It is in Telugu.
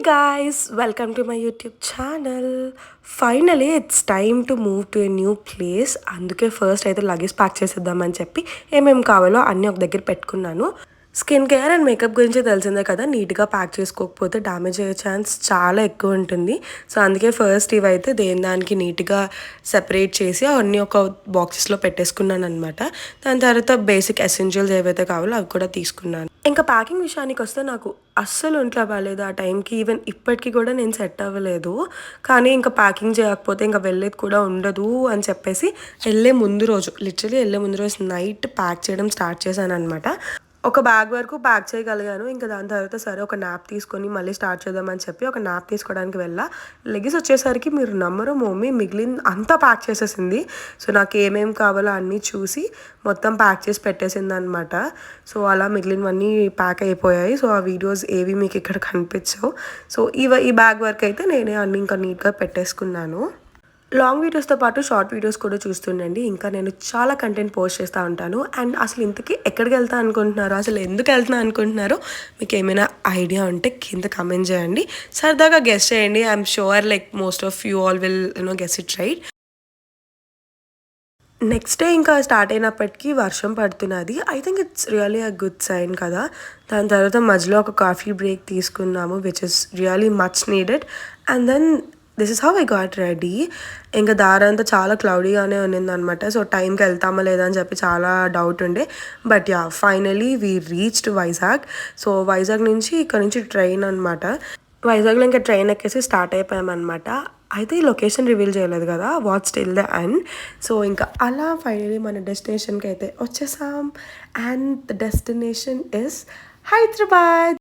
guys, welcome to my YouTube channel. Finally, it's time to move to a new place. అందుకే ఫస్ట్ అయితే లగేజ్ ప్యాక్ చేసేద్దామని చెప్పి ఏమేమి కావాలో అన్నీ ఒక దగ్గర పెట్టుకున్నాను. స్కిన్ కేర్ అండ్ మేకప్ గురించి తెలిసిందే కదా, నీట్గా ప్యాక్ చేసుకోకపోతే డ్యామేజ్ అయ్యే ఛాన్స్ చాలా ఎక్కువ ఉంటుంది. సో అందుకే ఫస్ట్ ఇవైతే దేని దానికి నీట్గా సెపరేట్ చేసి అవన్నీ ఒక బాక్సెస్లో పెట్టేసుకున్నాను అనమాట. దాని తర్వాత బేసిక్ ఎసెన్షియల్స్ ఏవైతే కావాలో అవి కూడా తీసుకున్నాను. ఇంకా ప్యాకింగ్ విషయానికి వస్తే నాకు అస్సలు ఒంట్లో బాగాలేదు ఆ టైంకి. ఈవెన్ ఇప్పటికీ కూడా నేను సెట్ అవ్వలేదు. కానీ ఇంకా ప్యాకింగ్ చేయకపోతే ఇంకా వెళ్ళేది కూడా ఉండదు అని చెప్పేసి వెళ్ళే ముందు రోజు నైట్ ప్యాక్ చేయడం స్టార్ట్ చేశాను అనమాట. ఒక బ్యాగ్ వరకు ప్యాక్ చేయగలిగాను. ఇంకా దాని తర్వాత సరే ఒక నాప్ తీసుకొని మళ్ళీ స్టార్ట్ చేద్దామని చెప్పి ఒక నాప్ తీసుకోవడానికి వెళ్ళా. లెగిసి వచ్చేసరికి మీరు నమ్మరు, మమ్మీ మిగిలిన అంతా ప్యాక్ చేసేసింది. సో నాకు ఏమేమి కావాలో అన్నీ చూసి మొత్తం ప్యాక్ చేసి పెట్టేసింది అనమాట. సో అలా మిగిలినవన్నీ ప్యాక్ అయిపోయాయి. సో ఆ వీడియోస్ ఏవి మీకు ఇక్కడ కనిపించవు. సో ఈ బ్యాగ్ వరకు అయితే నేనే అన్నీ ఇంకా నీట్గా పెట్టేసుకున్నాను. లాంగ్ వీడియోస్తో పాటు షార్ట్ వీడియోస్ కూడా చూస్తుండండి. ఇంకా నేను చాలా కంటెంట్ పోస్ట్ చేస్తూ ఉంటాను. అండ్ అసలు ఇంతకీ ఎక్కడికి వెళ్తా అనుకుంటున్నారో, అసలు ఎందుకు వెళ్తున్నా అనుకుంటున్నారో మీకు ఏమైనా ఐడియా ఉంటే కింద కమెంట్ చేయండి. సరదాగా గెస్ చేయండి. I'm sure like most of you all will guess it right. Next day ఇంకా స్టార్ట్ అయినప్పటికీ వర్షం పడుతున్నది. I think it's really a good sign కదా. దాని తర్వాత మధ్యలో ఒక కాఫీ బ్రేక్ తీసుకున్నాము, which is really much needed. And then this is how I got ready. ఇంకా దారంతా చాలా క్లౌడీగానే ఉన్నిందనమాట. సో టైంకి వెళ్తామా లేదా అని చెప్పి చాలా డౌట్ ఉండే. But yeah, finally we reached Vizag. So Vizag నుంచి ఇక్కడ నుంచి ట్రైన్ అనమాట. వైజాగ్లో ఇంకా ట్రైన్ ఎక్కేసి స్టార్ట్ అయిపోయామన్నమాట. అయితే ఈ లొకేషన్ రివీల్ చేయలేదు కదా, what still the end. So ఇంకా అలా ఫైనలీ మన డెస్టినేషన్కి అయితే వచ్చేసాం. And the destination is Hyderabad.